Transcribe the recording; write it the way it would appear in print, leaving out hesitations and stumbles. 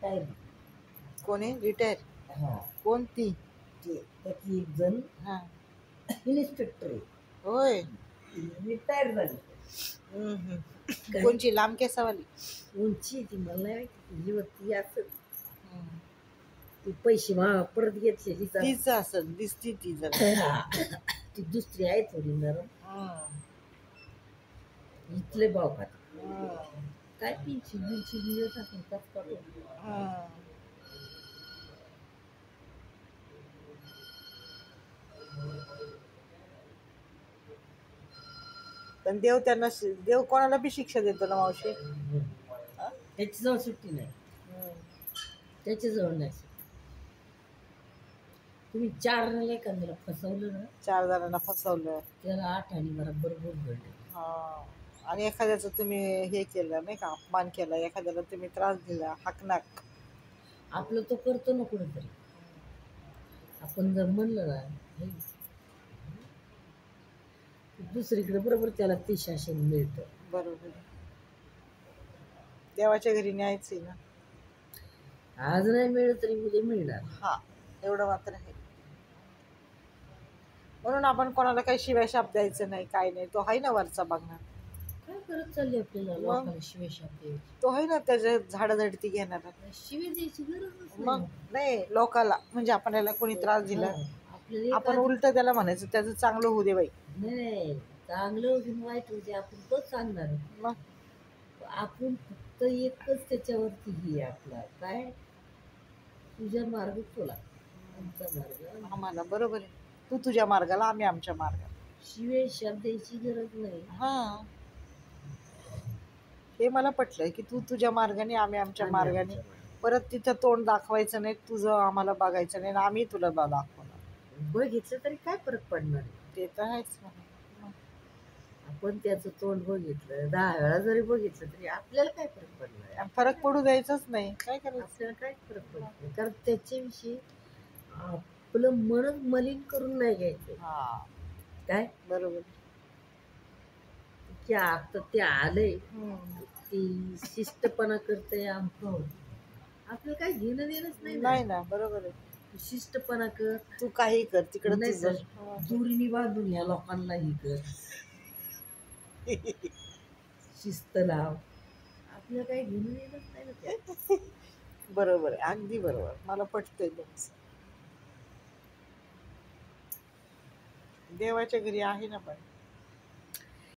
Retire. कोण आहे retire? हा, कोणती? त्यातली एक जण हा इन्स्पेक्टर आहे, होय. रिटायर झाली. कोणची? लांब केसावाली? उंची ती मला नाही माहिती, तिची वरती असं हम्म. ती पैसे परत घेतलेली तीच असेल, दिसती ती जरा. ती दुसरी आहे थोडी नरम. इथले भाव खात काय 300 दिवस असेल काढून. पण देव त्यांना देव कोणाला बी शिक्षा देतो ना मावशी. त्याच्याजवळ सुट्टी नाही, त्याच्याजवळ नाही. तुम्ही 4 जणांना एखाद्याला फसवलं ना, 4 जणांना फसवलं, त्याला 8 आणि बरोबर घडले. हा, आणि एखाद्याचं तुम्ही हे केलं नाही का, अपमान केला, एखाद्याला तुम्ही त्रास दिला, हाकनाक. आपलं तो करतो ना कुठेतरी. आपण जर म्हणलं ना हे, दुसरीकडे बरोबर त्याला ते शासन मिळतं. बरोबर. देवाच्या घरी न्यायचंय ना. आज नाही मिळत तरी उद्या मिळणार. हा, एवढं मात्र आहे. म्हणून आपण कोणाला काही शिवाय शाप द्यायचं नाही, काय नाही. तो आहे ना वरचा बघणार. काय करत चालली आपल्याला लोकांना शिवे शाप द्यायची? तो आहे ना त्याच्या झाडाझडती घेणार. शिवे द्यायची गरज मग नाही लोकाला, म्हणजे आपल्याला कोणी त्रास दिला, आपण उलट त्याला म्हणायचं त्याचं चांगलं होऊ दे बाई. नाही, चांगलं होते वाईट होते आपण तोच सांगणार. मग आपण फक्त एकच त्याच्यावरती ही आपला काय, तुझ्या मार्ग तुला, आमचा मार्ग आम्हाला. बरोबर आहे. तू तुझ्या मार्गाला, आम्ही आमच्या मार्गाला. शिवे शाप द्यायची गरज नाही. हा, हे मला पटलंय की तू तुझ्या मार्गाने, आम्ही आमच्या मार्गाने. परत तिथं तोंड दाखवायचं नाही, तुझं आम्हाला बघायचं नाही, आम्ही तुला दाखवणार. बघितलं तरी काय फरक पडणार? ते तर आहेच. आपण त्याचं तोंड बघितलं 10 वेळा जरी बघितलं तरी आपल्याला काय फरक पडणार? फरक पडू द्यायचंच नाही. काय करायचं? आपल्याला काय फरक पडतो? कारण त्याच्याविषयी आपलं मनच मलिन करून नाही घ्यायचं. काय बरोबर की आता ते आलंय, ती शिस्तपणा करते आमचं, आपल्याला काय घेणं देणंच नाही ना. बरोबर आहे. शिस्तपणा कर, तू काही कर, तिकडे नाही सर दुरीनी बांधून या लोकांना ही कर, शिस्त लाव, आपल्याला काही घेणं देणंच नाही ना. बरोबर आहे, अगदी बरोबर. मला पटतंय तुमचं. देवाच्या घरी आहे ना पण